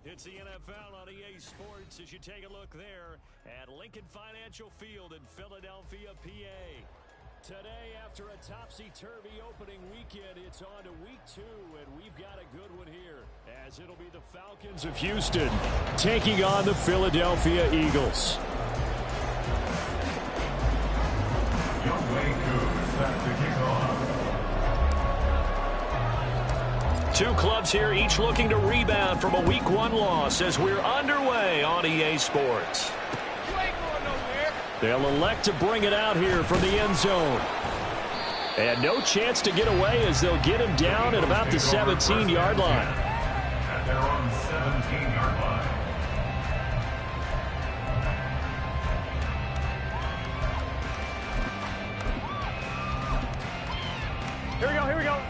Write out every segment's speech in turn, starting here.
It's the NFL on EA Sports as you take a look there at Lincoln Financial Field in Philadelphia, PA. Today, after a topsy-turvy opening weekend, it's on to week 2, and we've got a good one here, as it'll be the Falcons of Houston taking on the Philadelphia Eagles. Young Wayne Coos set to kick off. Two clubs here, each looking to rebound from a Week 1 loss as we're underway on EA Sports. They'll elect to bring it out here from the end zone. And no chance to get away as they'll get him down at about the 17-yard line. At their own 17-yard line. Here we go, here we go.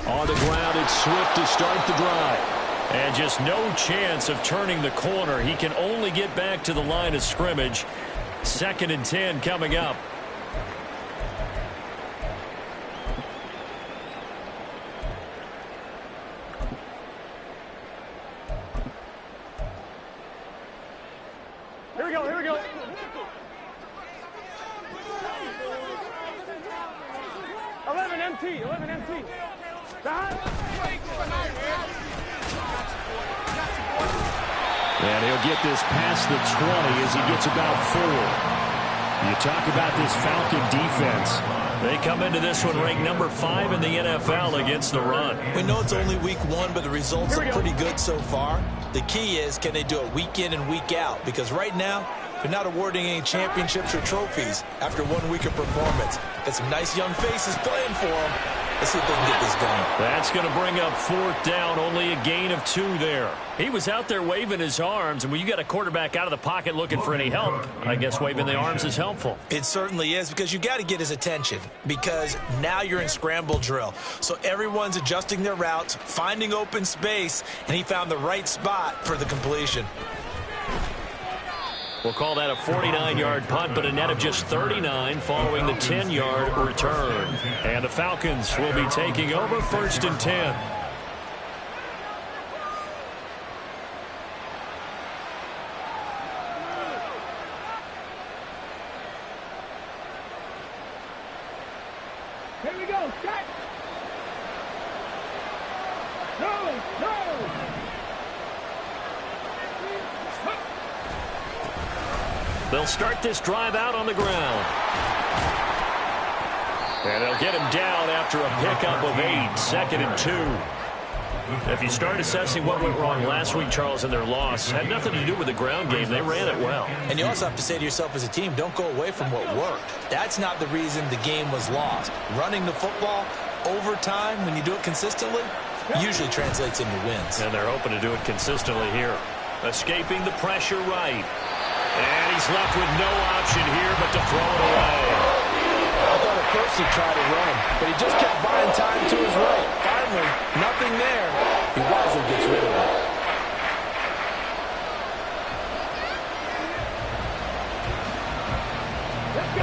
On the ground, it's Swift to start the drive. And just no chance of turning the corner. He can only get back to the line of scrimmage. 2nd and 10 coming up. Here we go, here we go. 11 MT, 11 MT. And he'll get this past the 20 as he gets about 4. You talk about this Falcon defense. They come into this one ranked number 5 in the NFL against the run. We know it's only week 1, but the results are pretty good so far. The key is, can they do it week in and week out? Because right now, they're not awarding any championships or trophies after 1 week of performance. Got some nice young faces playing for them. Let's see if they can get this done. That's going to bring up 4th down, only a gain of 2 there. He was out there waving his arms, and when you got a quarterback out of the pocket looking for any help, I guess waving the arms is helpful. It certainly is, because you got to get his attention, because now you're in scramble drill. So everyone's adjusting their routes, finding open space, and he found the right spot for the completion. We'll call that a 49-yard punt, but a net of just 39 following the 10-yard return. And the Falcons will be taking over 1st and 10. Here we go, set. No. They'll start this drive out on the ground. And they'll get him down after a pickup of 8, 2nd and 2. If you start assessing what went wrong last week, Charles, in their loss, had nothing to do with the ground game. They ran it well. And you also have to say to yourself as a team, don't go away from what worked. That's not the reason the game was lost. Running the football over time, when you do it consistently, usually translates into wins. And they're hoping to do it consistently here. Escaping the pressure right. And he's left with no option here but to throw it away. I thought at first he tried to run, but he just kept buying time to his right. Finally, nothing there. He wisely gets rid of it.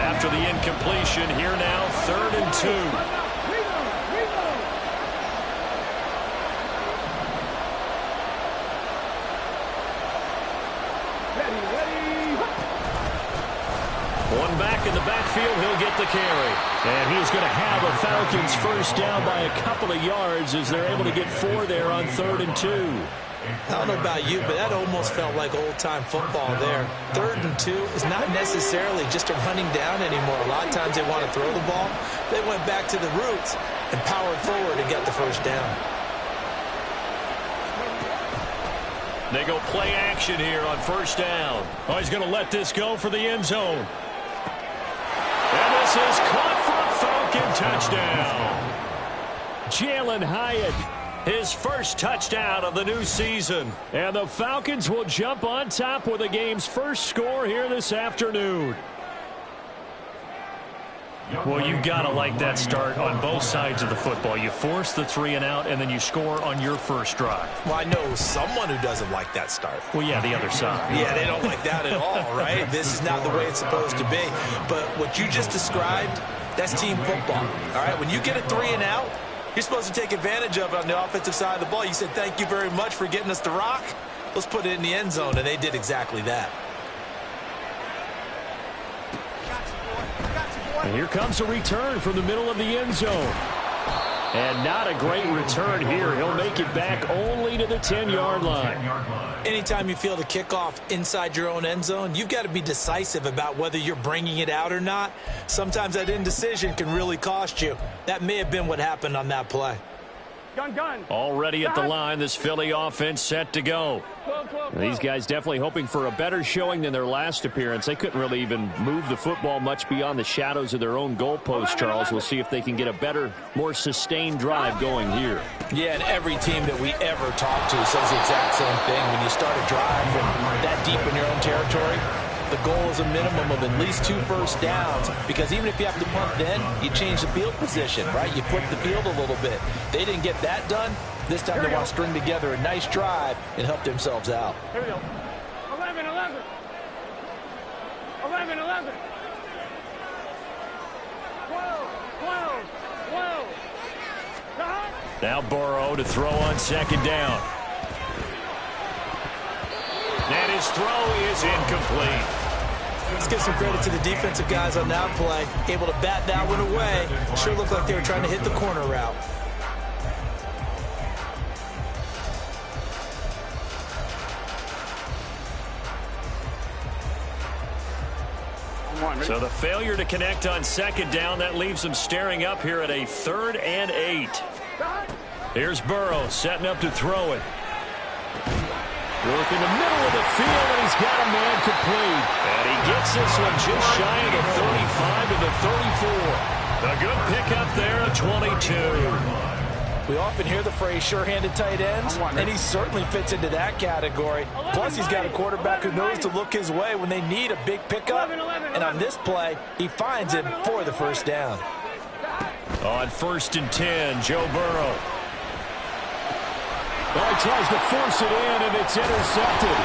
After the incompletion, here now, 3rd and 2. One back in the backfield, he'll get the carry. And he's going to have a Falcons 1st down by a couple of yards as they're able to get 4 there on 3rd and 2. I don't know about you, but that almost felt like old-time football there. 3rd and 2 is not necessarily just a running down anymore. A lot of times they want to throw the ball. They went back to the roots and powered forward and got the 1st down. They go play action here on 1st down. Oh, he's going to let this go for the end zone. And this is caught for a Falcon touchdown. Jalen Hyatt, his 1st touchdown of the new season. And the Falcons will jump on top with the game's 1st score here this afternoon. Well, you've got to like that start on both sides of the football. You force the 3 and out, and then you score on your 1st drive. Well, I know someone who doesn't like that start. Well, yeah, the other side. Yeah, they don't like that at all, right? This is not the way it's supposed to be. But what you just described That's team football. All right, when you get a 3 and out, you're supposed to take advantage of it on the offensive side of the ball. You said, thank you very much for getting us the rock. Let's put it in the end zone, and they did exactly that. And here comes a return from the middle of the end zone. And not a great return here. He'll make it back only to the 10-yard line. Anytime you feel the kickoff inside your own end zone, you've got to be decisive about whether you're bringing it out or not. Sometimes that indecision can really cost you. That may have been what happened on that play. Gun. Already at the line, this Philly offense set to go. These guys definitely hoping for a better showing than their last appearance. They couldn't really even move the football much beyond the shadows of their own goalpost, Charles. We'll see if they can get a better, more sustained drive going here. Yeah, and every team that we ever talk to says the exact same thing. When you start a drive from that deep in your own territory, the goal is a minimum of at least 2 first downs, because even if you have to punt then, you change the field position, right? You flip the field a little bit. They didn't get that done. This time they want to string together a nice drive and help themselves out. Here we go. 11. 12. Now Burrow to throw on second down. And his throw is incomplete. Let's give some credit to the defensive guys on that play. Able to bat that one away. Sure looked like they were trying to hit the corner route. So the failure to connect on second down, that leaves them staring up here at a 3rd and 8. Here's Burrow setting up to throw it. Work in the middle of the field, and he's got a man complete. And he gets this one just shy of the 35 to the 34. A good pickup there at 22. We often hear the phrase sure-handed tight ends, and he certainly fits into that category. Plus, he's got a quarterback who knows to look his way when they need a big pickup. And on this play, he finds him for the first down. On 1st and 10, Joe Burrow. Well, he tries to force it in, and it's intercepted.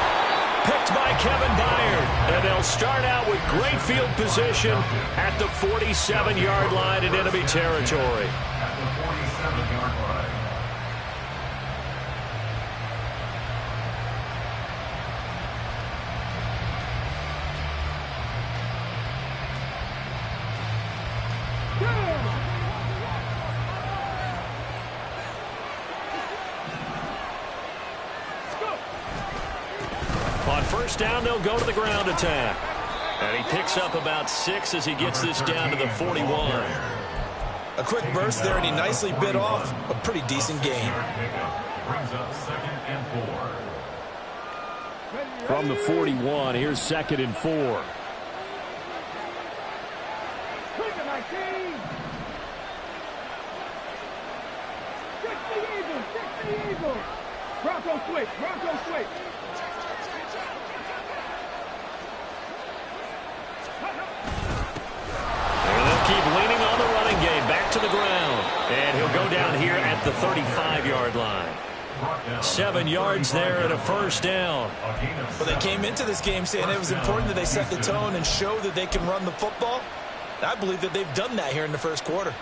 Picked by Kevin Byard. And they'll start out with great field position at the 47-yard line in enemy territory. At the 47-yard line. On 1st down, they'll go to the ground attack. And he picks up about 6 as he gets this down to the 41. A quick burst there, and he nicely bit off a pretty decent gain. Brings up 2nd and 4. From the 41, here's 2nd and 4. Bronco switch. They'll keep leaning on the running game. Back to the ground. And he'll go down here at the 35-yard line. 7 yards there and a 1st down. Well, they came into this game saying it was important that they set the tone and show that they can run the football. I believe that they've done that here in the 1st quarter.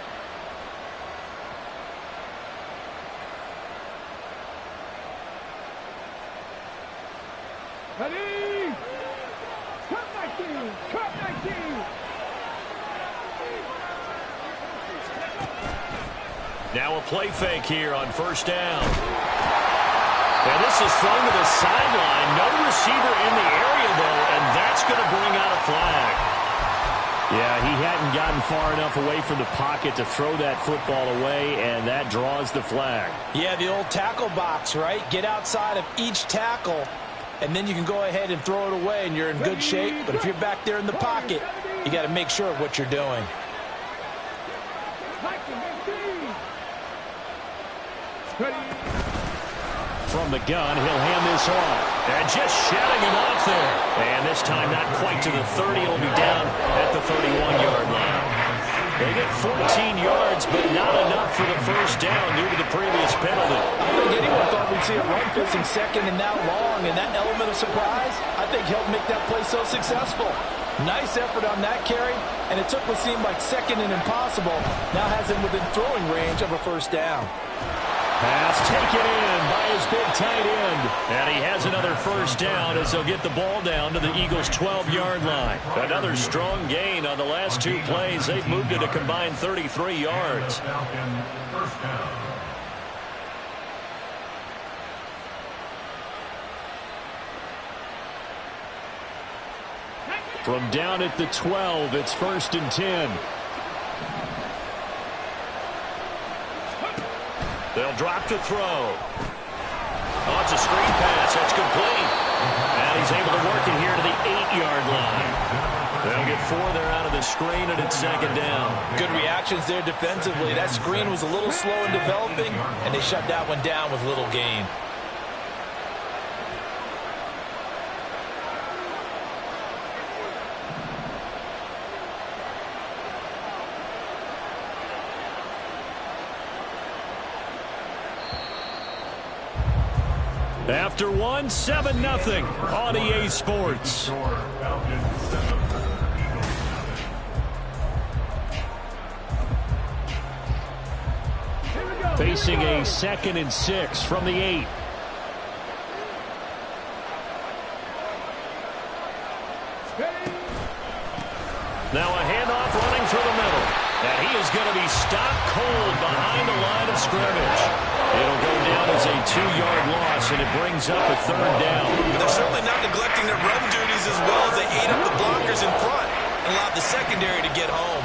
Ready? Cut 19. Now a play fake here on 1st down. And this is thrown to the sideline. No receiver in the area, though, and that's going to bring out a flag. Yeah, he hadn't gotten far enough away from the pocket to throw that football away, and that draws the flag. Yeah, the old tackle box, right? Get outside of each tackle, and then you can go ahead and throw it away, and you're in good shape. But if you're back there in the pocket, you got to make sure of what you're doing. From the gun, he'll hand this off. And just shutting him off there. And this time not quite to the 30. It'll be down at the 31-yard line. They get 14 yards, but not enough for the first down due to the previous penalty. I don't think anyone thought we'd see a run facing second and that long, and that element of surprise, I think, helped make that play so successful. Nice effort on that carry, and it took what seemed like second and impossible. Now has him within throwing range of a first down. Pass taken in by his big tight end. And he has another first down as they'll get the ball down to the Eagles' 12-yard line. Another strong gain on the last two plays. They've moved it a combined 33 yards. First down. From down at the 12, it's 1st and 10. They'll drop to throw. Oh, it's a screen pass. That's complete. And he's able to work it here to the 8-yard line. They'll get 4 there out of the screen, and it's 2nd down. Good reactions there defensively. That screen was a little slow in developing, and they shut that one down with little gain. After one, 7-0 on EA Sports. Facing a 2nd and 6 from the 8. Now a handoff running through the middle. And he is going to be stopped cold behind the line of scrimmage. It'll go down as a 2-yard loss, and it brings up a 3rd down. But they're certainly not neglecting their run duties as well as they ate up the blockers in front and allowed the secondary to get home.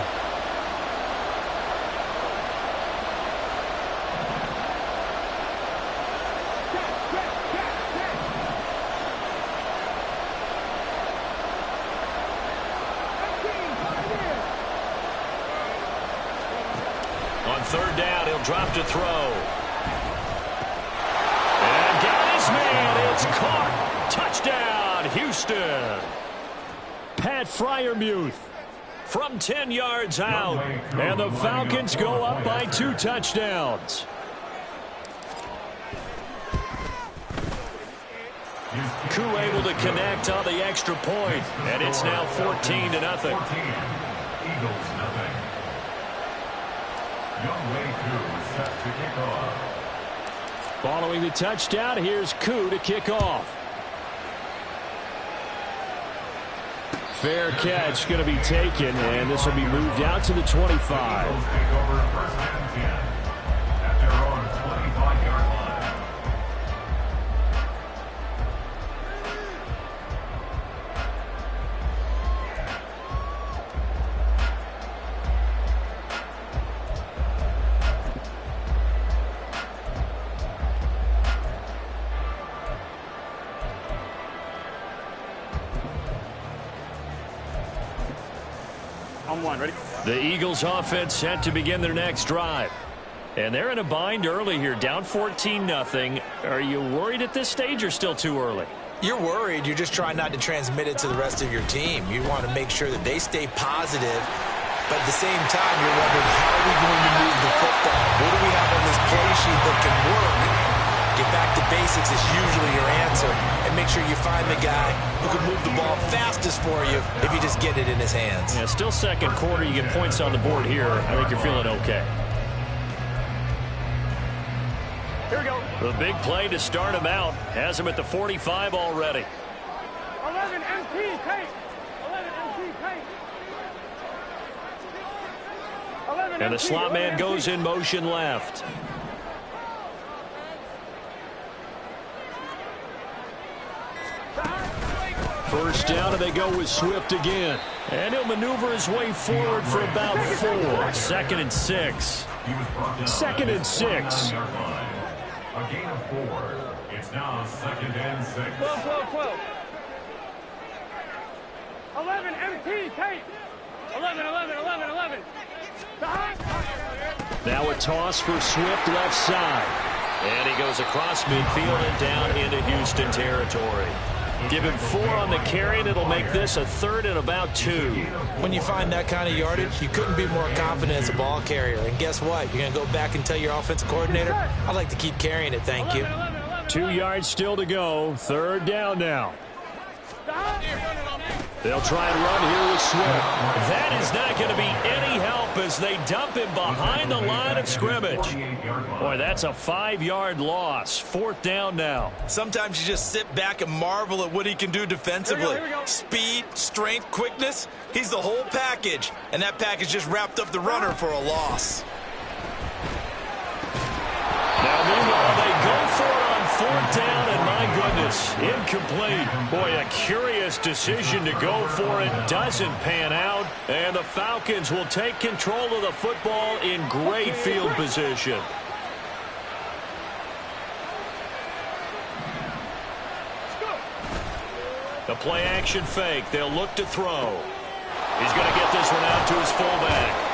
On 3rd down, he'll drop to throw. And got his man. It's caught. Touchdown, Houston. Pat Freiermuth from 10 yards out. And the Falcons go up by 2 touchdowns. Koo able to connect on the extra point. And it's now 14-0. 14, Eagles nothing. Younghoe Koo set to kick off. Following the touchdown, here's Koo to kick off. Fair catch going to be taken, and this will be moved out to the 25. Eagles take over 1st and 10 at their own 25-yard line. On 1, ready? The Eagles offense set to begin their next drive. And they're in a bind early here, down 14-0. Are you worried at this stage or still too early? You're worried. You're just trying not to transmit it to the rest of your team. You want to make sure that they stay positive, but at the same time, you're wondering, how are we going to move the football? What do we have on this play sheet that can work? Get back to basics is usually your answer, and make sure you find the guy who can move the ball fastest for you if you just get it in his hands. Yeah, still 2nd quarter. You get points on the board here. I think you're feeling okay. Here we go. The big play to start him out has him at the 45 already. 11 MT tape. 11 MT tape. 11 And the MT, slot man 11 goes MT. in motion left. First down, and they go with Swift again. And he'll maneuver his way forward for about 4. 2nd and 6. 2nd and 6. A gain of 4. It's now 2nd and 6. 12. 11 MT tape. 11. Now a toss for Swift left side. And he goes across midfield and down into Houston territory. Give him 4 on the carry, and it'll make this a 3rd and about 2. When you find that kind of yardage, you couldn't be more confident as a ball carrier. And guess what? You're going to go back and tell your offensive coordinator, I'd like to keep carrying it, thank you. 2 yards still to go. 3rd down now. They'll try and run here with Swift. That is not going to be any help as they dump him behind the line of scrimmage. Boy, that's a 5-yard loss. 4th down now. Sometimes you just sit back and marvel at what he can do defensively. Here we go. Speed, strength, quickness. He's the whole package. And that package just wrapped up the runner for a loss. Now, meanwhile, they go for it on 4th down, and my goodness, incomplete. Boy, a curious decision to go for it. Doesn't pan out, and the Falcons will take control of the football in great field position. The play-action fake. They'll look to throw. He's going to get this one out to his fullback.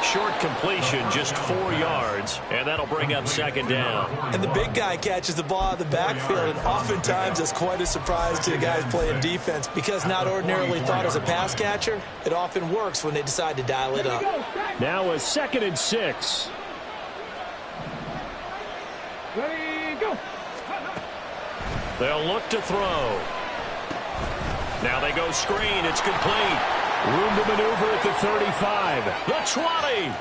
Short completion, just 4 yards, and that'll bring up 2nd down. And the big guy catches the ball out of the backfield, and oftentimes it's quite a surprise to the guys playing defense because not ordinarily thought as a pass catcher, it often works when they decide to dial it up. Now a 2nd and 6. Ready, go. They'll look to throw. Now they go screen. It's complete. Room to maneuver at the 35. The 20.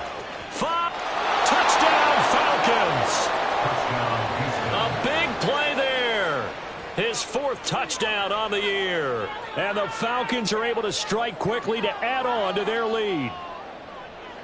5. Touchdown, Falcons. A big play there. His 4th touchdown on the year. And the Falcons are able to strike quickly to add on to their lead.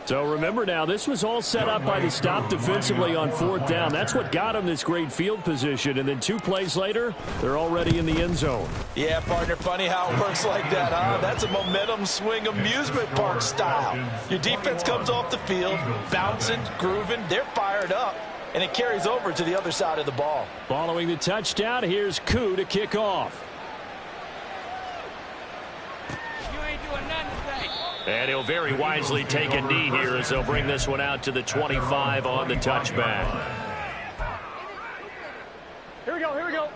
So remember now, this was all set up by the stop defensively on 4th down. That's what got them this great field position. And then 2 plays later, they're already in the end zone. Yeah, partner, funny how it works like that, huh? That's a momentum swing amusement park style. Your defense comes off the field, bouncing, grooving, they're fired up, and it carries over to the other side of the ball. Following the touchdown, here's Koo to kick off. You ain't doing nothing today. And he'll very wisely take a knee here as they'll bring this one out to the 25 on the touchback. Here we go, here we go.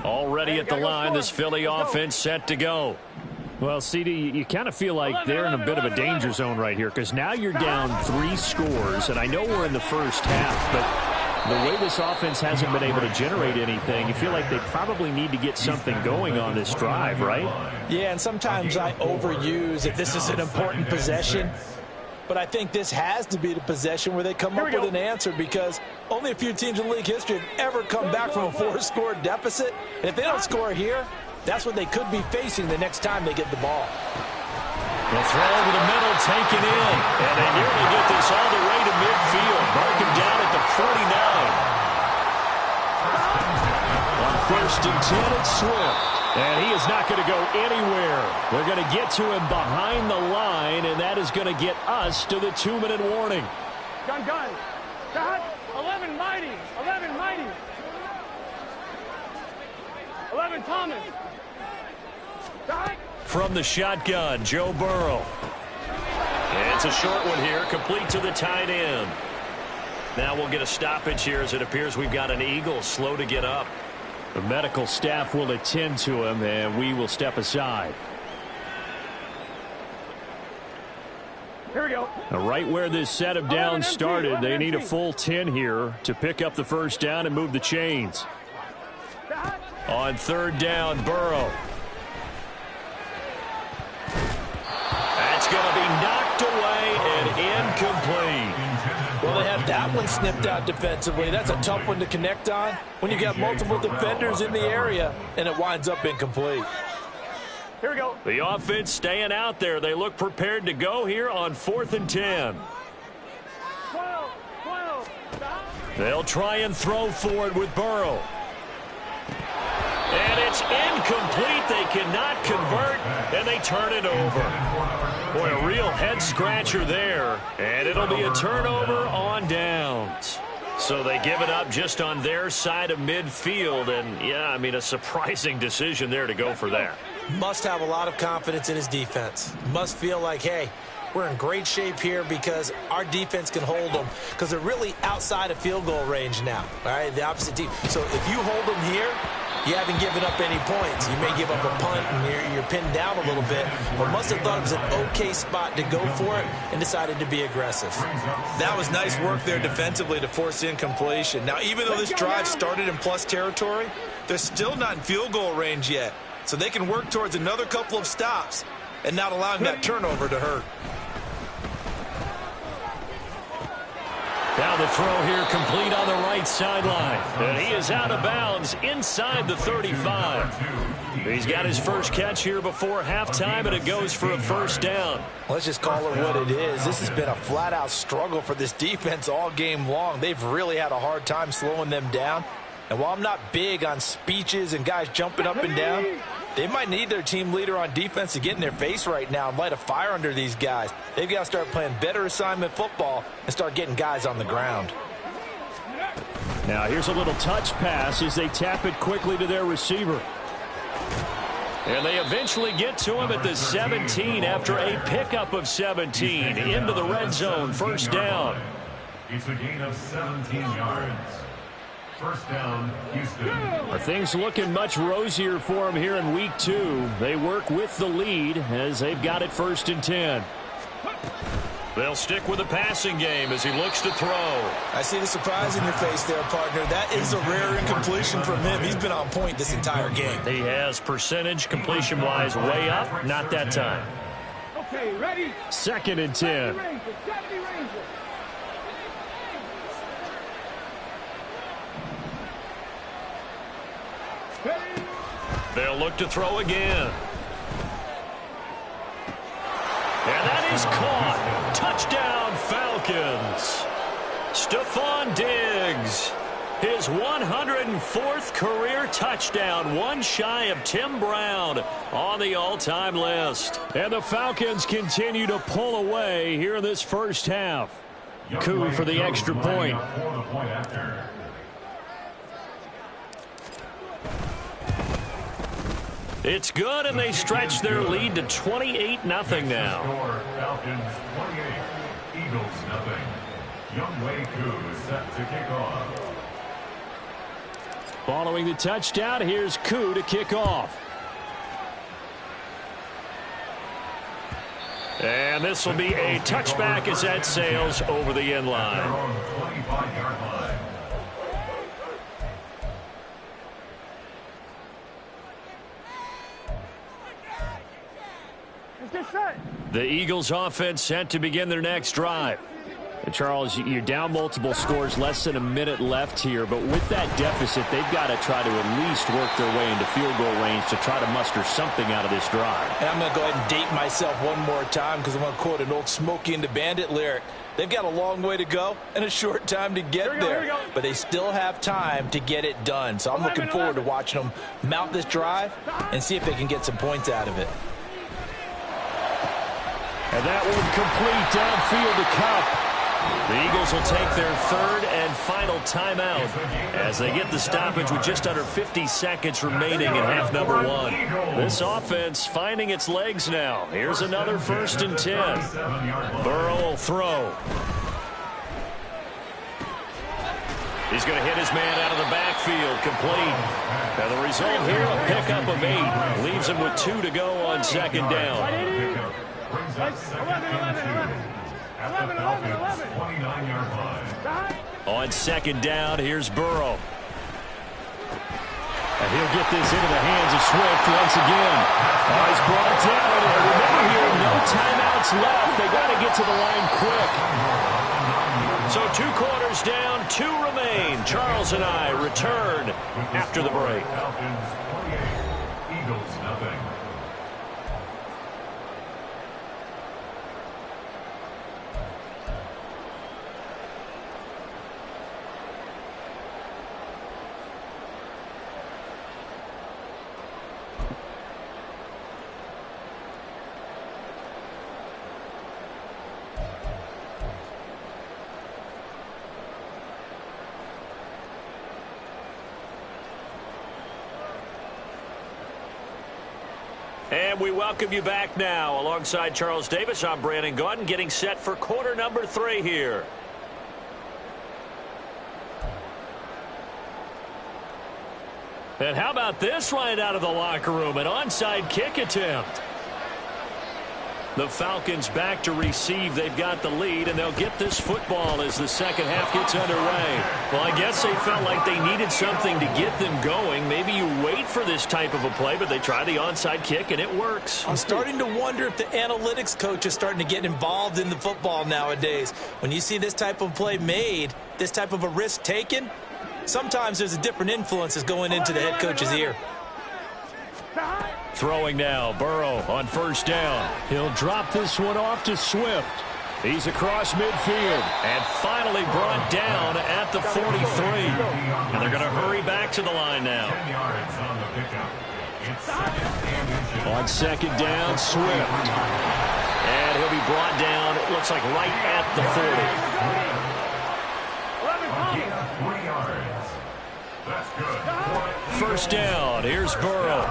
Already at the line, this Philly offense set to go. Well, CD, you kind of feel like they're in a bit of a danger zone right here because now you're down 3 scores, and I know we're in the first half, but the way this offense hasn't been able to generate anything, you feel like they probably need to get something going on this drive, right? Yeah, and sometimes I overuse if this is an important possession. But I think this has to be the possession where they come up with an answer because only a few teams in league history have ever come back from a 4-score deficit. And if they don't score here, that's what they could be facing the next time they get the ball. The throw over the middle, taken in. And they nearly get this all the way to midfield. Mark him down at the 49. On 1st and 10, it's Swift. And he is not going to go anywhere. They're going to get to him behind the line, and that is going to get us to the 2-minute warning. Gun. Shot. 11 Mighty. 11 Mighty. 11 Thomas. Shot. From the shotgun, Joe Burrow. And it's a short one here, complete to the tight end. Now we'll get a stoppage here as it appears we've got an Eagle slow to get up. The medical staff will attend to him, and we will step aside. Here we go. Now, right where this set of downs started, they need a full 10 here to pick up the 1st down and move the chains. Shot. On 3rd down, Burrow. That's going to be knocked away and incomplete. Well, they have that one snipped out defensively. That's a tough one to connect on when you got multiple defenders in the area, and it winds up incomplete. Here we go. The offense staying out there. They look prepared to go here on 4th and 10. 12. Stop. They'll try and throw for it with Burrow. And it's incomplete. They cannot convert, and they turn it over. Boy, a real head-scratcher there. And it'll be a turnover on downs. So they give it up just on their side of midfield. And, yeah, I mean, a surprising decision there to go for that. Must have a lot of confidence in his defense. Must feel like, hey, we're in great shape here because our defense can hold them because they're really outside of field goal range now, all right, the opposite team. So if you hold them here, You haven't given up any points. You may give up a punt and you're pinned down a little bit, but must have thought it was an okay spot to go for it and decided to be aggressive. That was nice work there defensively to force incompletion. Now, even though this drive started in plus territory, they're still not in field goal range yet, so they can work towards another couple of stops and not allowing that turnover to hurt. Now the throw here complete on the right sideline. And he is out of bounds inside the 35. He's got his first catch here before halftime, and it goes for a first down. Let's just call it what it is. This has been a flat-out struggle for this defense all game long. They've really had a hard time slowing them down. And while I'm not big on speeches and guys jumping up and down, they might need their team leader on defense to get in their face right now and light a fire under these guys. They've got to start playing better assignment football and start getting guys on the ground. Now here's a little touch pass as they tap it quickly to their receiver. And they eventually get to him at the 17 after a pickup of 17 into the red zone. First down. It's a gain of 17 yards. First down, Houston. Things looking much rosier for them here in week 2. They work with the lead as they've got it first and 10. They'll stick with the passing game as he looks to throw. I see the surprise in your face there, partner. That is a rare incompletion from him. He's been on point this entire game. He has percentage completion-wise way up. Not that time. Okay, ready? Second and 10. They'll look to throw again. And that is caught. Touchdown, Falcons. Stephon Diggs. His 104th career touchdown, one shy of Tim Brown on the all-time list. And the Falcons continue to pull away here in this first half. Koo for the extra point. It's good, and they stretch their lead to 28-0 now. Falcons 28, Eagles nothing. Younghoe Koo is set to kick off. Following the touchdown, here's Koo to kick off. And this will be a touchback as that sails over the end line. 25-yard line. The Eagles offense set to begin their next drive. And Charles, you're down multiple scores, less than a minute left here, but with that deficit, they've got to try to at least work their way into field goal range to try to muster something out of this drive. And I'm going to go ahead and date myself one more time because I'm going to quote an old Smokey and the Bandit lyric. They've got a long way to go and a short time to get there, but they still have time to get it done. So I'm looking forward to watching them mount this drive and see if they can get some points out of it. And that one complete downfield to Kupp. The Eagles will take their third and final timeout as they get the stoppage with just under 50 seconds remaining in half number 1. This offense finding its legs now. Here's another first and 10. Burrow will throw. He's going to hit his man out of the backfield, complete. Now the result here, a pickup of 8. Leaves him with 2 to go on second down. Brings up second and 2 at the Falcons 29-yard line. On second down, here's Burrow. And he'll get this into the hands of Swift once again. He's brought down. And remember here, no timeouts left. They got to get to the line quick. So 2 quarters down, 2 remain. Charles and I return after the break. Falcons 28, Eagles nothing. And we welcome you back now. Alongside Charles Davis, I'm Brandon Gaudin, getting set for quarter number 3 here. And how about this right out of the locker room? An onside kick attempt. The Falcons back to receive. They've got the lead, and they'll get this football as the second half gets underway. Well, I guess they felt like they needed something to get them going. Maybe you wait for this type of a play, but they try the onside kick, and it works. I'm starting to wonder if the analytics coach is starting to get involved in the football nowadays. When you see this type of play made, this type of a risk taken, sometimes there's a different influence that's going into the head coach's ear. Throwing now, Burrow on first down. He'll drop this one off to Swift. He's across midfield and finally brought down at the 43. And they're going to hurry back to the line now. 10 yards on the pickup. It's second and On second down, Swift. And he'll be brought down, it looks like right at the 40 yards. That's good.40. First down, here's Burrow.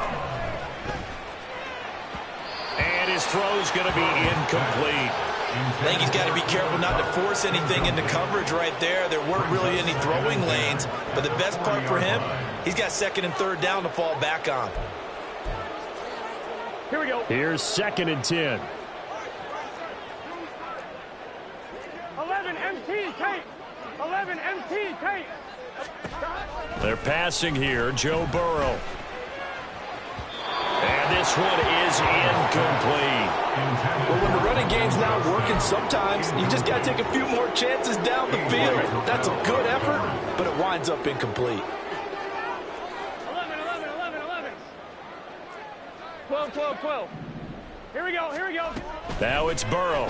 And his throw's going to be incomplete. I think he's got to be careful not to force anything into coverage right there. There weren't really any throwing lanes, but the best part for him, he's got second and third down to fall back on. Here we go. Here's second and 10. 11 MT tape. 11 MT tape. They're passing here, Joe Burrow. And this one is incomplete. Well, when the running game's not working, sometimes you just got to take a few more chances down the field. That's a good effort, but it winds up incomplete. 11, 11, 11, 11. 12, 12, 12. Here we go, here we go. Now it's Burrow.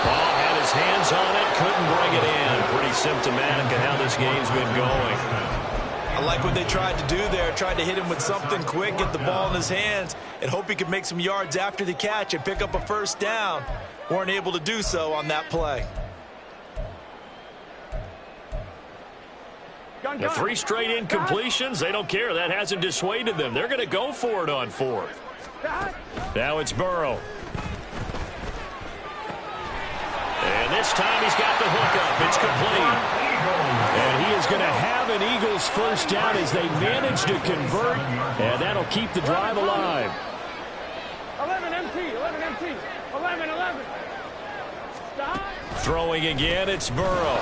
Ball had his hands on it, couldn't bring it in. Pretty symptomatic of how this game's been going. I like what they tried to do there, tried to hit him with something quick, get the ball in his hands, and hope he could make some yards after the catch and pick up a first down. Weren't able to do so on that play. The 3 straight incompletions, they don't care. That hasn't dissuaded them. They're going to go for it on 4th. Now it's Burrow. And this time he's got the hook up. It's complete. And he is going to have an Eagles first down as they manage to convert. And that'll keep the drive alive. 11 MT, 11 MT. 11, 11. Stop. Throwing again, it's Burrow.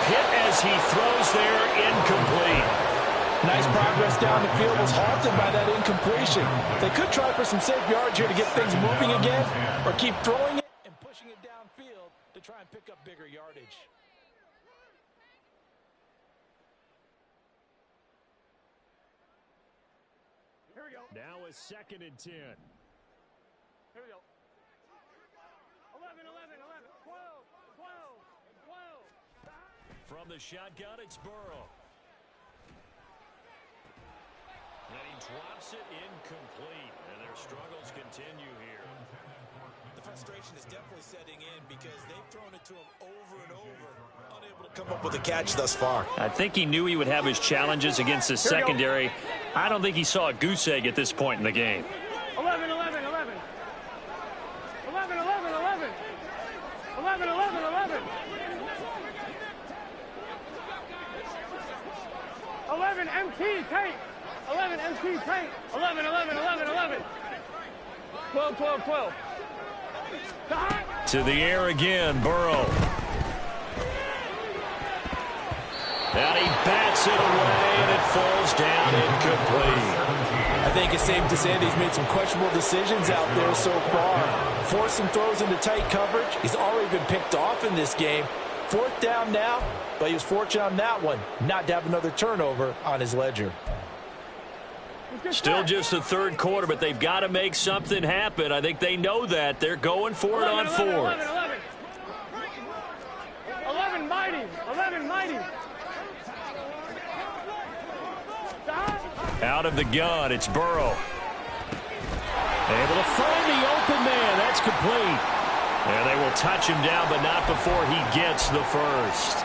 Hit as he throws there, incomplete. Nice progress down the field, was halted by that incompletion. They could try for some safe yards here to get things moving again, or keep throwing it and pushing it downfield to try and pick up bigger yardage. Here we go. Now is second and 10. Here we go. 11, 11, 11. 12, 12, 12. From the shotgun, it's Burrow. And he drops it incomplete. And their struggles continue here. The frustration is definitely setting in because they've thrown it to him over and over, unable to come up with a catch thus far. I think he knew he would have his challenges against the secondary. I don't think he saw a goose egg at this point in the game. 11, 11, 11. 11, 11, 11. 11, 11, 11. 11 MT tape. 11 MT tape. 11, 11, 11, 11. 12, 12, 12. To the air again, Burrow. And he bats it away, and it falls down incomplete. I think it's safe to say that he's made some questionable decisions out there so far. Forced some throws into tight coverage. He's already been picked off in this game. 4th down now, but he was fortunate on that one not to have another turnover on his ledger. Still just the 3rd quarter, but they've got to make something happen. I think they know that. They're going for it on 4th. 11, 11. 11 mighty. 11 mighty. Out of the gun, it's Burrow. Able to find the open man. That's complete. And they will touch him down, but not before he gets the first.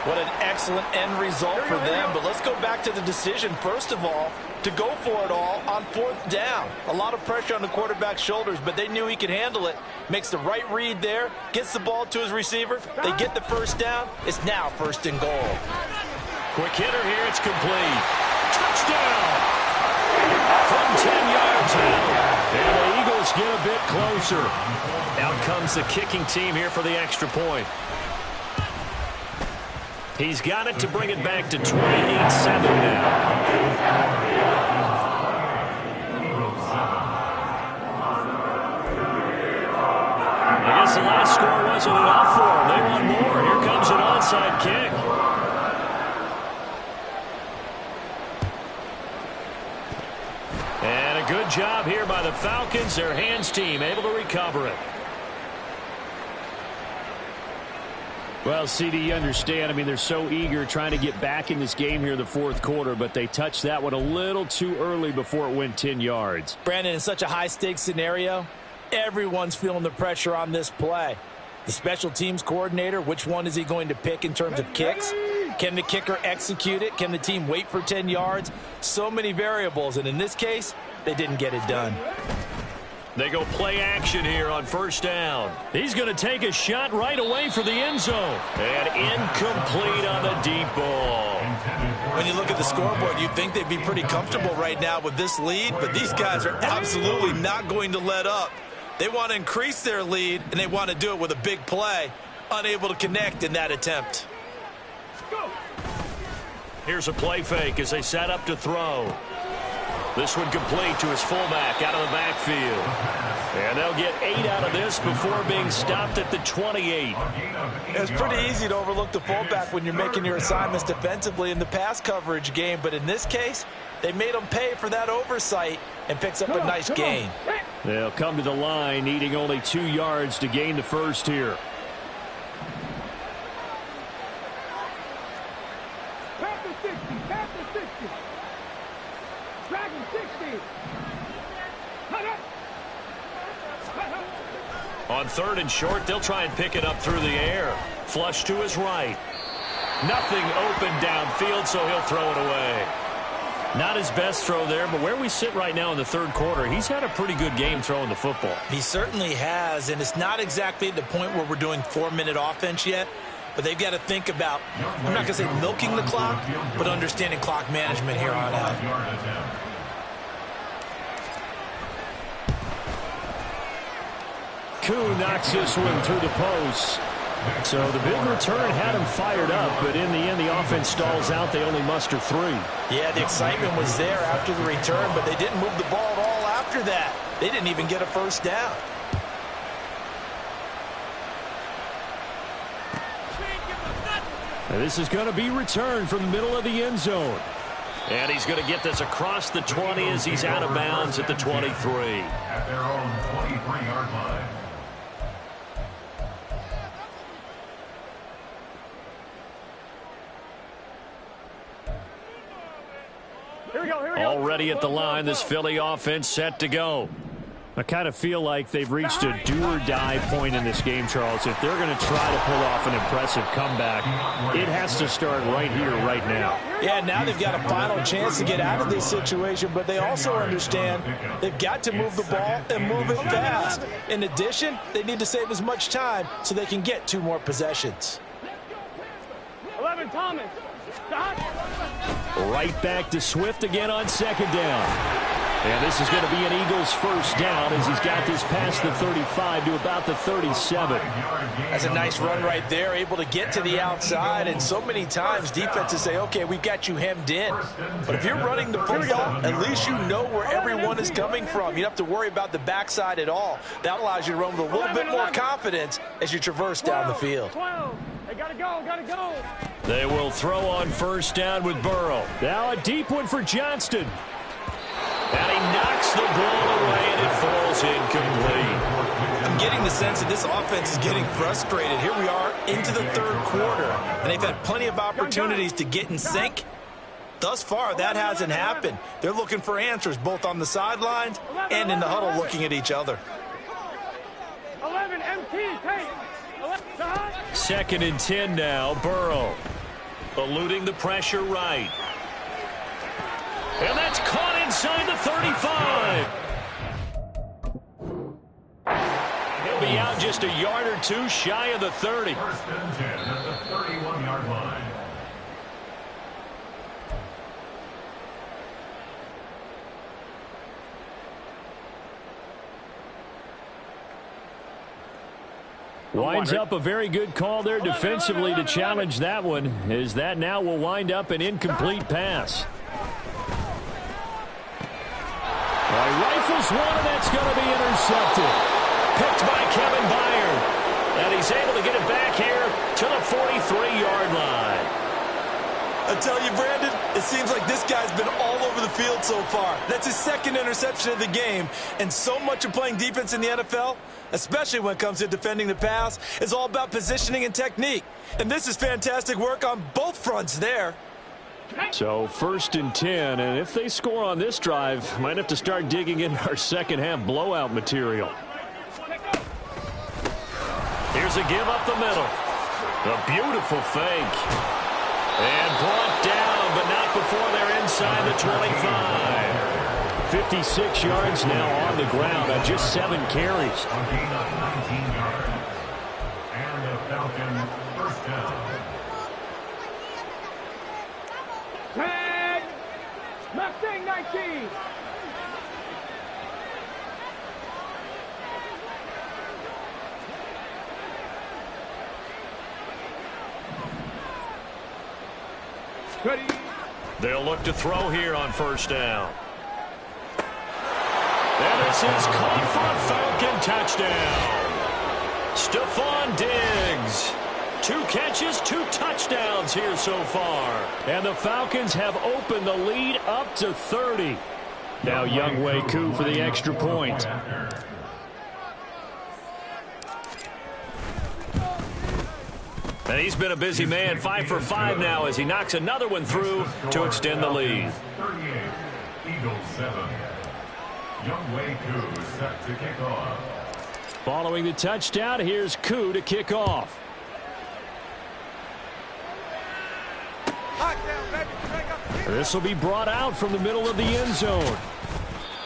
What an excellent end result for them. But let's go back to the decision, first of all, to go for it all on 4th down. A lot of pressure on the quarterback's shoulders, but they knew he could handle it. Makes the right read there, gets the ball to his receiver. They get the first down. It's now 1st and goal. Quick hitter here. It's complete. Touchdown! From 10 yards out. And the Eagles get a bit closer. Out comes the kicking team here for the extra point. He's got it to bring it back to 28-7 now. I guess the last score wasn't enough for them. They want more. Here comes an onside kick. And a good job here by the Falcons. Their hands team able to recover it. Well, CD, you understand. I mean, they're so eager trying to get back in this game here in the fourth quarter, but they touched that one a little too early before it went 10 yards. Brandon, in such a high-stakes scenario, everyone's feeling the pressure on this play. The special teams coordinator, which one is he going to pick in terms of kicks? Can the kicker execute it? Can the team wait for 10 yards? So many variables, and in this case, they didn't get it done. They go play action here on first down. He's going to take a shot right away for the end zone. And incomplete on the deep ball. When you look at the scoreboard, you'd think they'd be pretty comfortable right now with this lead, but these guys are absolutely not going to let up. They want to increase their lead, and they want to do it with a big play. Unable to connect in that attempt. Here's a play fake as they set up to throw. This one complete to his fullback out of the backfield. And they'll get 8 out of this before being stopped at the 28. It's pretty easy to overlook the fullback when you're making your assignments defensively in the pass coverage game, but in this case, they made him pay for that oversight and picks up a nice gain. They'll come to the line needing only 2 yards to gain the first here. On 3rd and short, they'll try and pick it up through the air. Flush to his right. Nothing open downfield, so he'll throw it away. Not his best throw there, but where we sit right now in the 3rd quarter, he's had a pretty good game throwing the football. He certainly has, and it's not exactly at the point where we're doing 4-minute offense yet, but they've got to think about, I'm not going to say milking the clock, but understanding clock management here on out. Koo knocks this one through the post. So the big return had him fired up, but in the end, the offense stalls out. They only muster 3. Yeah, the excitement was there after the return, but they didn't move the ball at all after that. They didn't even get a first down. And this is going to be returned from the middle of the end zone. And he's going to get this across the 20 as he's out of bounds at the 23. At their own 23-yard line. Here we go. Already at the line, this Philly offense set to go. I kind of feel like they've reached a do-or-die point in this game, Charles. If they're going to try to pull off an impressive comeback, it has to start right here, right now. Yeah, now they've got a final chance to get out of this situation, but they also understand they've got to move the ball and move it fast. In addition, they need to save as much time so they can get 2 more possessions. 11, Thomas. Stop. Right back to Swift again on 2nd down. And this is going to be an Eagles first down as he's got this past the 35 to about the 37. That's a nice run right there, able to get to the outside. And so many times defenses say, okay, we've got you hemmed in. But if you're running the football, at least you know where everyone is coming from. You don't have to worry about the backside at all. That allows you to run with a little bit more confidence as you traverse down the field. 12. They gotta go. They will throw on first down with Burrow. Now a deep one for Johnston. And he knocks the ball away, and it falls incomplete. I'm getting the sense that this offense is getting frustrated. Here we are into the 3rd quarter, and they've had plenty of opportunities to get in sync. Thus far, that hasn't happened. They're looking for answers both on the sidelines and in the huddle looking at each other. 11, MT, take. 2nd and 10 now, Burrow. Eluding the pressure right. And that's caught inside the 35. He'll be out just a yard or 2 shy of the 30. 1st and 10 at the 31-yard line. Winds up a very good call there defensively to challenge that one, as that now will wind up an incomplete pass. Rifles one, and that's going to be intercepted. Picked by Kevin Byard. And he's able to get it back here to the 43-yard line. I tell you, Brandon, it seems like this guy's been all over the field so far. That's his second interception of the game. And so much of playing defense in the NFL, especially when it comes to defending the pass, is all about positioning and technique. And this is fantastic work on both fronts there. So 1st and 10, and if they score on this drive, might have to start digging into our second half blowout material. Here's a give up the middle. A beautiful fake. And brought down, but not before they're inside the 25. 56 yards now on the ground on just 7 carries. A gain of 19 yards. And the Falcon first down. Tag! Mustang 19! Ready. They'll look to throw here on 1st down. And this is caught for a Falcon touchdown. Stephon Diggs. 2 catches, 2 touchdowns here so far. And the Falcons have opened the lead up to 30. Now Younghoe Koo for the extra point. And he's been a busy man, 5 for 5 now as he knocks another one through to extend the lead. 38, Eagles 7. Younghoe Koo set to kick off. Following the touchdown, here's Koo to kick off. This will be brought out from the middle of the end zone.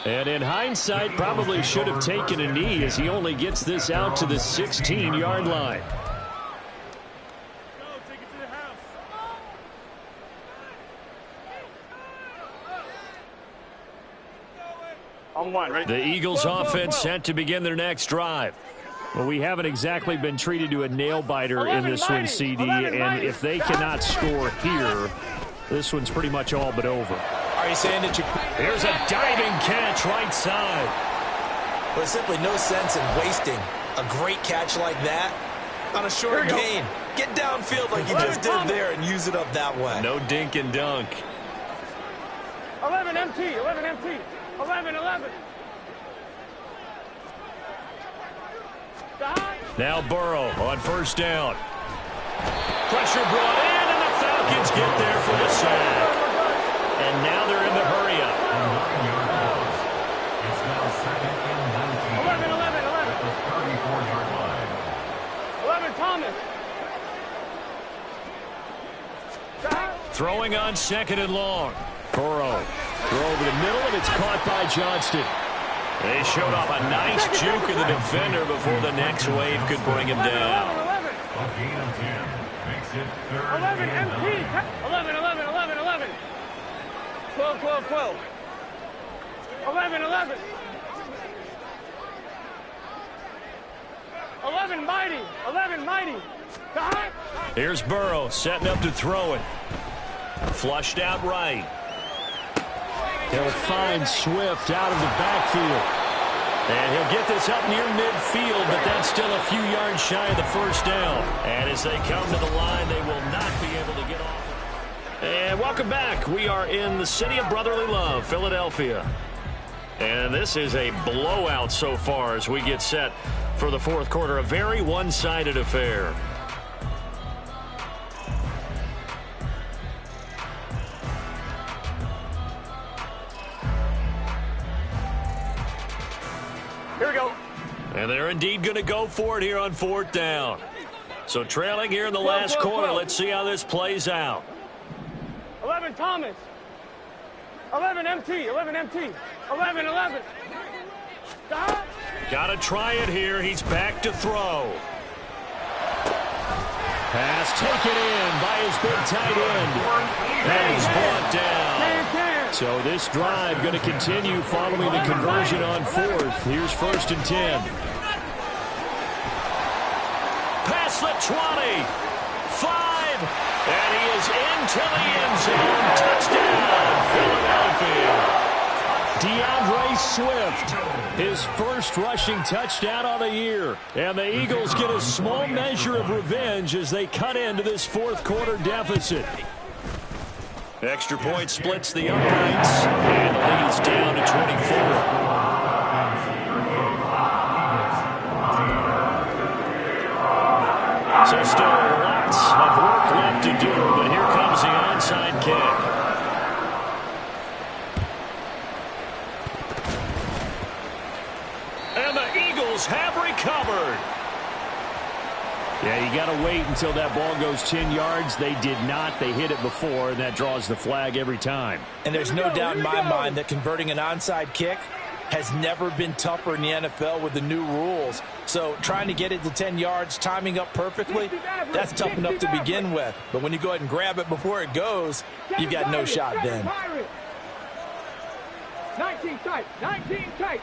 And in hindsight, probably should have taken a knee as he only gets this out to the 16-yard line. On 1, ready? The Eagles offense set to begin their next drive. Well, we haven't exactly been treated to a nail-biter in this one, CD, and if they cannot score here, this one's pretty much all but over. Are you saying that you... Here's a diving catch right side. There's simply no sense in wasting a great catch like that on a short gain. Get downfield like you just did there and use it up that way. No dink and dunk. 11 MT, 11 MT, 11, 11. Now Burrow on 1st down. Pressure brought in, and the Falcons get there for the sack. And now they're in the hurry-up. It's now 2nd and 19. 11, 11, 11. At the 34-yard line. 11, Thomas. Throwing on 2nd and long. Burrow. Throw over the middle, and it's caught by Johnston. They showed off a nice juke of the defender before the next wave could bring him down. A gain of 10 makes it 3rd 11 and MT. 11, 11, 11, 11. 12, 12, 12. 11, 11. 11, mighty. 11, mighty. Here's Burrow setting up to throw it. Flushed out right. He'll find Swift out of the backfield. And he'll get this up near midfield, but that's still a few yards shy of the 1st down. And as they come to the line, they will not be able to get off. And welcome back. We are in the city of brotherly love, Philadelphia. And this is a blowout so far as we get set for the 4th quarter. A very one-sided affair. Here we go. And they're indeed going to go for it here on 4th down. So trailing here in the last quarter. Let's see how this plays out. 11, Thomas. 11, MT. 11, MT. 11, 11. Stop. Got to try it here. He's back to throw. Pass taken in by his big tight end. And he's brought down. So this drive going to continue following the conversion on 4th. Here's 1st and 10. across the 20. 5. And he is into the end zone. Touchdown, Philadelphia. DeAndre Swift, his first rushing touchdown of the year. And the Eagles get a small measure of revenge as they cut into this fourth quarter deficit. Extra point splits the uprights, and the lead is down to 24. So still lots of work left to do, but here comes the onside kick. And the Eagles have recovered. Yeah, you got to wait until that ball goes 10 yards. They did not. They hit it before, and that draws the flag every time. And there's no doubt in my mind that converting an onside kick has never been tougher in the NFL with the new rules. So trying to get it to 10 yards, timing up perfectly, that's tough enough to begin with. But when you go ahead and grab it before it goes, you've got no shot then. 19 tight, 19 tight.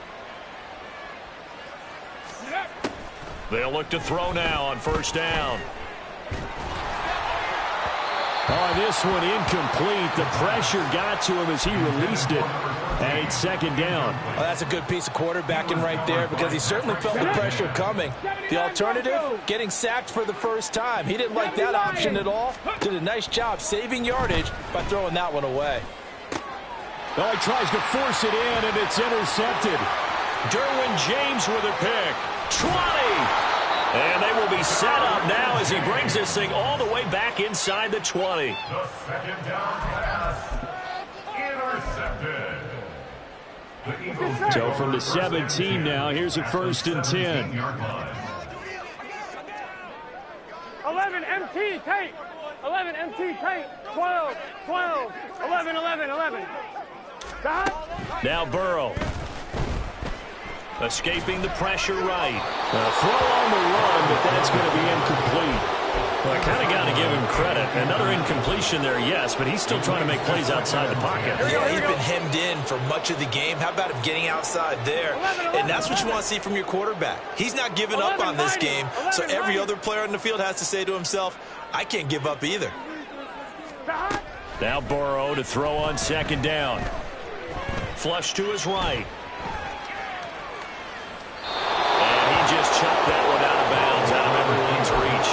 They'll look to throw now on first down. Oh, this one incomplete. The pressure got to him as he released it. And it's second down. Well, that's a good piece of quarterbacking right there because he certainly felt the pressure coming. The alternative, getting sacked for the first time. He didn't like that option at all. Did a nice job saving yardage by throwing that one away. Oh, he tries to force it in, and it's intercepted. Derwin James with a pick. 20. And they will be set up now as he brings this thing all the way back inside the 20. The second down pass. Intercepted. The Eagles So from the 17 now, here's a 1st and 10. 11 MT tape. 11 MT tape. 12, 12, 11, 11, 11. Now Burrow. Escaping the pressure right. Throw on the run, but that's going to be incomplete. Well, I kind of got to give him credit. Another incompletion there, yes, but he's still trying to make plays outside the pocket. Yeah, he's been hemmed in for much of the game. How about him getting outside there? And that's what you want to see from your quarterback. He's not giving up on this game, so every other player on the field has to say to himself, I can't give up either. Now Burrow to throw on second down. Flush to his right. Just chucked that one out of bounds, out of everyone's reach.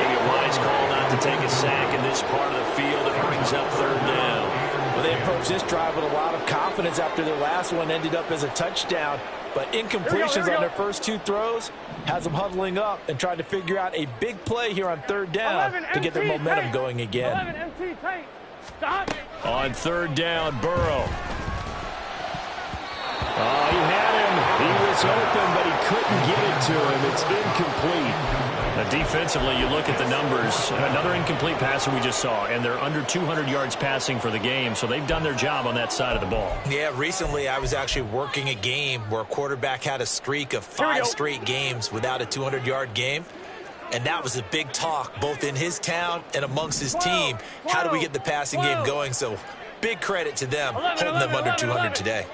Maybe a wise call not to take a sack in this part of the field. It brings up third down. Well, they approached this drive with a lot of confidence after their last one ended up as a touchdown. But incompletions on their first two throws has them huddling up and trying to figure out a big play here on third down to get their momentum going again. On third down, Burrow. Oh, he had him. He was open, but he couldn't get it to him. It's incomplete. Now, defensively, you look at the numbers. Another incomplete passer we just saw, and they're under 200 yards passing for the game, so they've done their job on that side of the ball. Yeah, recently I was actually working a game where a quarterback had a streak of 5 straight games without a 200-yard game. And that was a big talk, both in his town and amongst his team. How do we get the passing game going? So big credit to them, holding them under 200 today.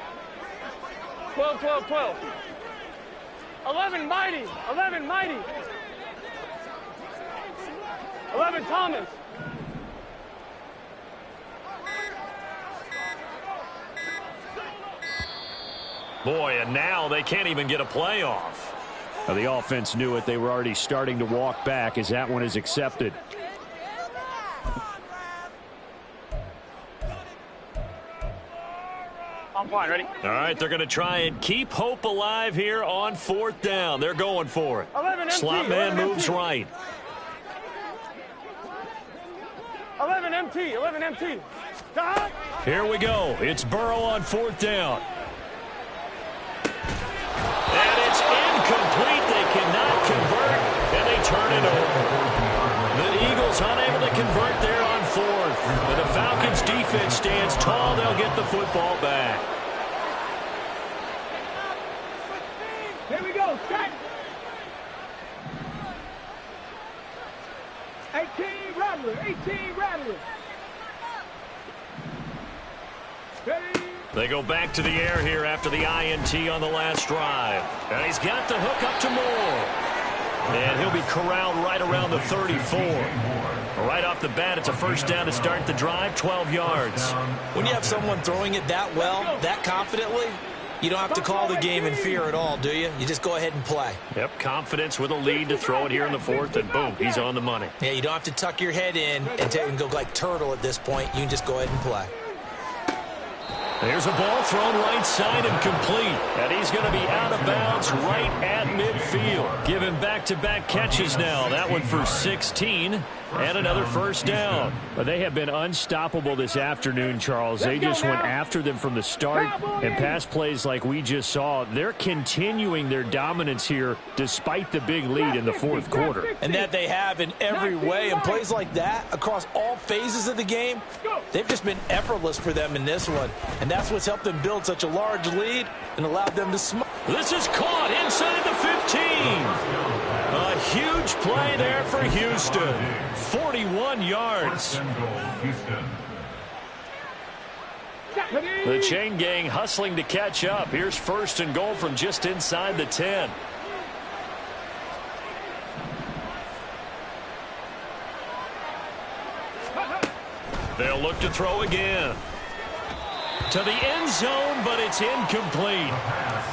12, 12, 12. 11 Mighty. 11 Mighty. 11 Thomas. Boy, and now they can't even get a playoff. Now, the offense knew it. They were already starting to walk back as that one is accepted. I'm fine, ready? All right, they're going to try and keep hope alive here on fourth down. They're going for it. 11 MT, Slot man 11 moves MT. right. 11 MT, 11 MT. Here we go. It's Burrow on fourth down. And it's incomplete. They cannot convert, and they turn it over. The Eagles unable to convert there on fourth. But the Falcons defense stands tall. They'll get the football back. Here we go, set. 18 Rattler, 18 Rattler. Ready? They go back to the air here after the INT on the last drive. And he's got the hook up to Moore. And he'll be corralled right around the 34. Right off the bat, it's a first down to start the drive, 12 yards. When you have someone throwing it that well, that confidently, you don't have to call the game in fear at all, do you? You just go ahead and play. Yep, confidence with a lead to throw it here in the fourth, and boom, he's on the money. Yeah, you don't have to tuck your head in and go like turtle at this point. You can just go ahead and play. There's a ball thrown right side and complete. And he's going to be out of bounds right at midfield. Given back-to-back catches now. That one for 16 and another first down. But they have been unstoppable this afternoon, Charles. They just went after them from the start. And pass plays like we just saw, they're continuing their dominance here despite the big lead in the fourth quarter. And that they have in every way. And plays like that across all phases of the game, they've just been effortless for them in this one. And that's what's helped them build such a large lead and allowed them to smile. This is caught inside the 15. A huge play there for Houston. 41 yards. The chain gang hustling to catch up. Here's first and goal from just inside the 10. They'll look to throw again. To the end zone, but it's incomplete.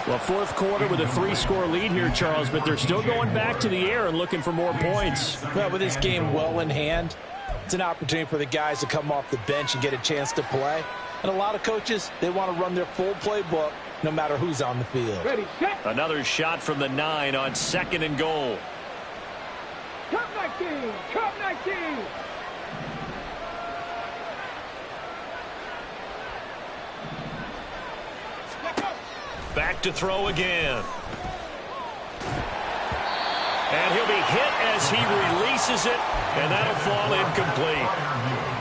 Well, fourth quarter with a 3-score lead here, Charles, but they're still going back to the air and looking for more points. Well, with this game well in hand, it's an opportunity for the guys to come off the bench and get a chance to play. And a lot of coaches, they want to run their full playbook no matter who's on the field. Ready, set. Another shot from the 9 on second and goal. Cup 19. Cup 19. Back to throw again. And he'll be hit as he releases it, and that'll fall incomplete.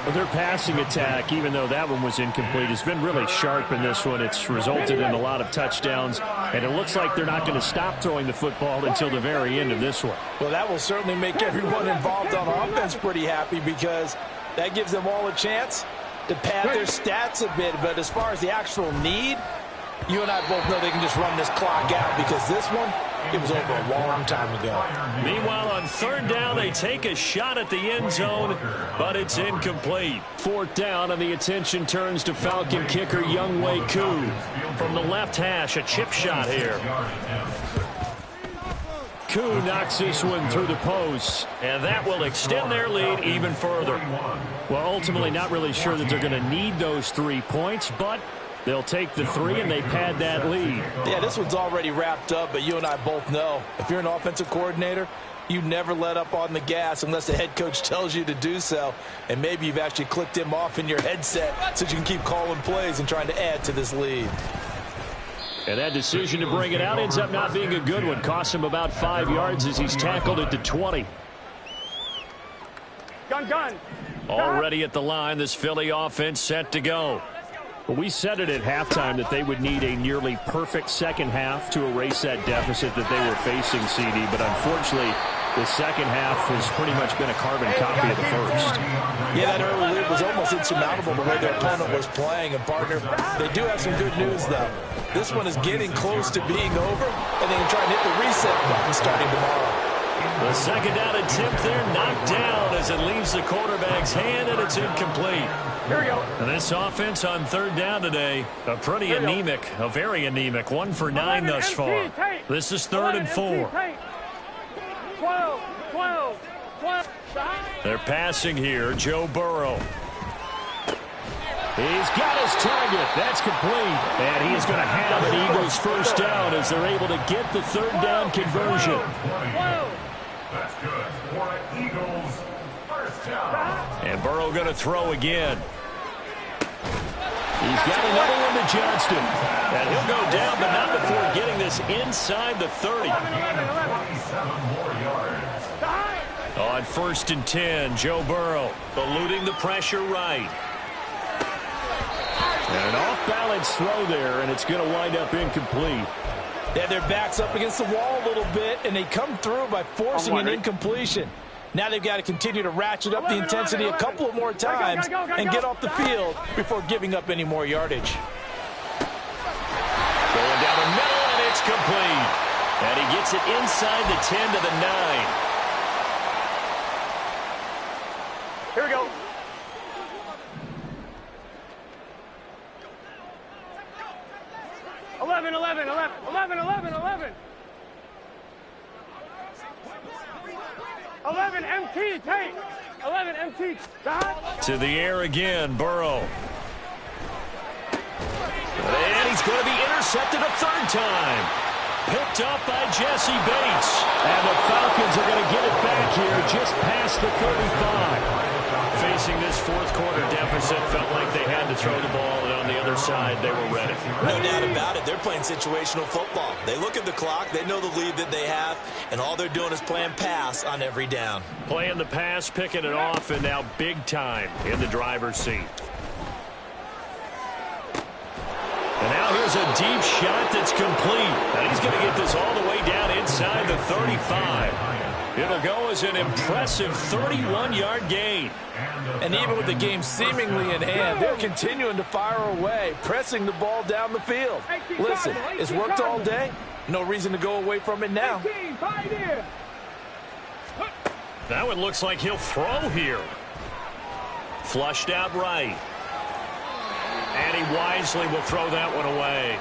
Well, their passing attack, even though that one was incomplete, has been really sharp in this one. It's resulted in a lot of touchdowns, and it looks like they're not going to stop throwing the football until the very end of this one. Well, that will certainly make everyone involved on offense pretty happy because that gives them all a chance to pad their stats a bit. But as far as the actual need, you and I both know they can just run this clock out because this one, it was over a long time ago. Meanwhile, on third down, they take a shot at the end zone, but it's incomplete. Fourth down, and the attention turns to Falcon kicker Younghoe Koo. From the left hash, a chip shot here. Koo knocks this one through the post. And that will extend their lead even further. Well, ultimately not really sure that they're going to need those 3 points, but they'll take the 3 and they pad that lead. Yeah, this one's already wrapped up, but you and I both know if you're an offensive coordinator, you never let up on the gas unless the head coach tells you to do so. And maybe you've actually clicked him off in your headset so you can keep calling plays and trying to add to this lead. And that decision to bring it out ends up not being a good one. Costs him about 5 yards as he's tackled at the 20. Gun. Already at the line, this Philly offense set to go. Well, we said it at halftime that they would need a nearly perfect second half to erase that deficit that they were facing, CD. But unfortunately, the second half has pretty much been a carbon copy of the first. Yeah, that early lead was almost insurmountable the way their opponent was playing. And, partner, they do have some good news, though. This one is getting close to being over, and they can try and hit the reset button starting tomorrow. The second down attempt there knocked down as it leaves the quarterback's hand, and it's incomplete. Here we go. And this offense on third down today, a very anemic. 1 for 9 thus far. This is 3rd and 4. 12. They're passing here. Joe Burrow. He's got his target. That's complete. And he is going to have an Eagles first down as they're able to get the third down conversion. That's good for an Eagles first down. And Burrow going to throw again. He's got another one to Johnston. And he'll go down, but not before getting this inside the 30. 27 more yards. On 1st and 10, Joe Burrow eluding the pressure right. And an off-balance throw there, and it's going to wind up incomplete. They have their backs up against the wall a little bit, and they come through by forcing an incompletion. Now they've got to continue to ratchet up the intensity a couple of more times and get off the field before giving up any more yardage. Going down the middle, and it's complete. And he gets it inside the 10 to the 9. Here we go. Eleven, 11, MT, take. 11, MT. To the air again, Burrow. And he's going to be intercepted a third time. Picked up by Jesse Bates. And the Falcons are going to get it back here just past the 35. Facing this fourth quarter deficit, felt like they had to throw the ball, and on the other side, they were ready. No doubt about it. They're playing situational football. They look at the clock, they know the lead that they have, and all they're doing is playing pass on every down. Playing the pass, picking it off, and now big time in the driver's seat. And now here's a deep shot that's complete. And he's going to get this all the way down inside the 35. It'll go as an impressive 31-yard gain. And even with the game seemingly in hand, they're continuing to fire away, pressing the ball down the field. Listen, it's worked all day. No reason to go away from it now. Now it looks like he'll throw here. Flushed out right. And he wisely will throw that one away.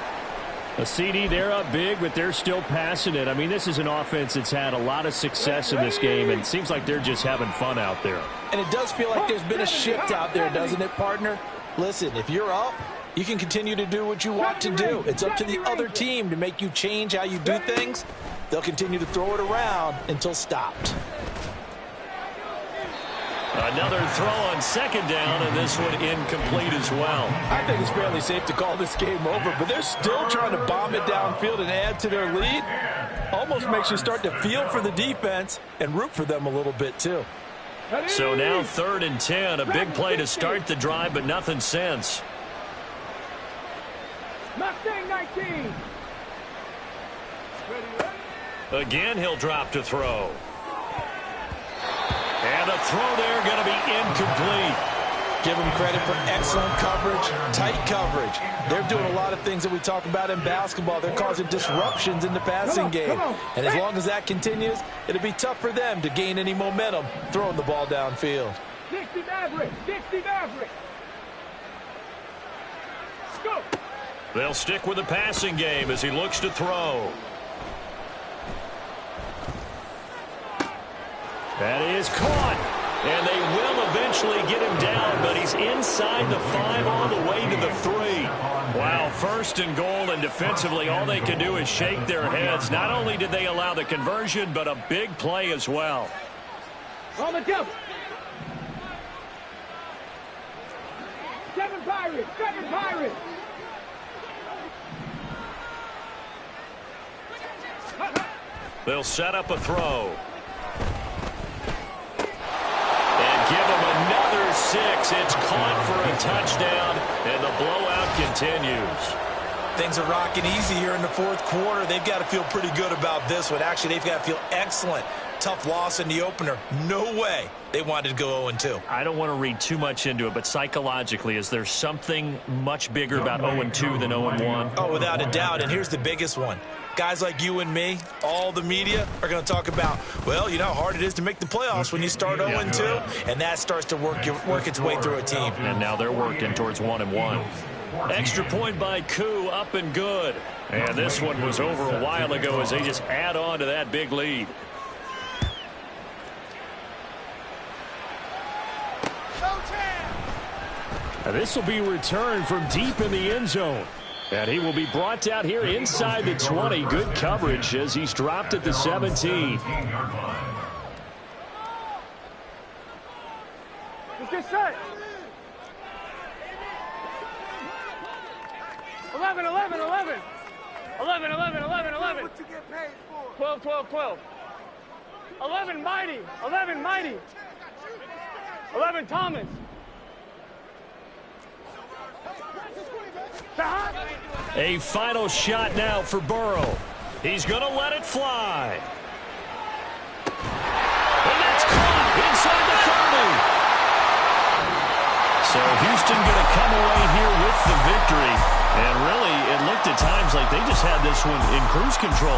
A CD, they're up big, but they're still passing it. I mean, this is an offense that's had a lot of success in this game, and it seems like they're just having fun out there. And it does feel like there's been a shift out there, doesn't it, partner? Listen, if you're up, you can continue to do what you want to do. It's up to the other team to make you change how you do things. They'll continue to throw it around until stopped. Another throw on second down, and this one incomplete as well. I think it's fairly safe to call this game over, but they're still trying to bomb it downfield and add to their lead. Almost makes you start to feel for the defense and root for them a little bit, too. So now 3rd and 10, a big play to start the drive, but nothing since. Again, he'll drop to throw. And a throw there going to be incomplete. Give them credit for excellent coverage, tight coverage. They're doing a lot of things that we talk about in basketball. They're causing disruptions in the passing game. And as long as that continues, it'll be tough for them to gain any momentum throwing the ball downfield. Dixie Maverick. Go. They'll stick with the passing game as he looks to throw. That is caught. And they will eventually get him down, but he's inside the 5 all the way to the 3. Wow, 1st and goal, and defensively all they can do is shake their heads. Not only did they allow the conversion, but a big play as well. On the jump. 7 Pirates. They'll set up a throw. Give him another 6. It's caught for a touchdown, and the blowout continues. Things are rocking easy here in the fourth quarter. They've got to feel pretty good about this one. Actually, they've got to feel excellent. Tough loss in the opener. No way they wanted to go 0-2. I don't want to read too much into it, but psychologically, is there something much bigger about 0-2 than 0-1? Oh, without a doubt, and here's the biggest one. Guys like you and me, all the media, are going to talk about, well, you know how hard it is to make the playoffs when you start 0-2, and that starts to work its way through a team. And now they're working towards 1-1. Extra point by Koo, up and good. And this one was over a while ago as they just add on to that big lead. Now this will be returned from deep in the end zone. And he will be brought down here inside the 20. Good coverage as he's dropped at the 17. It's just set. 11. 12. 11 Mighty. 11 Thomas. A final shot now for Burrow. He's going to let it fly. And that's caught inside the 30. So Houston going to come away here with the victory. And really, it looked at times like they just had this one in cruise control.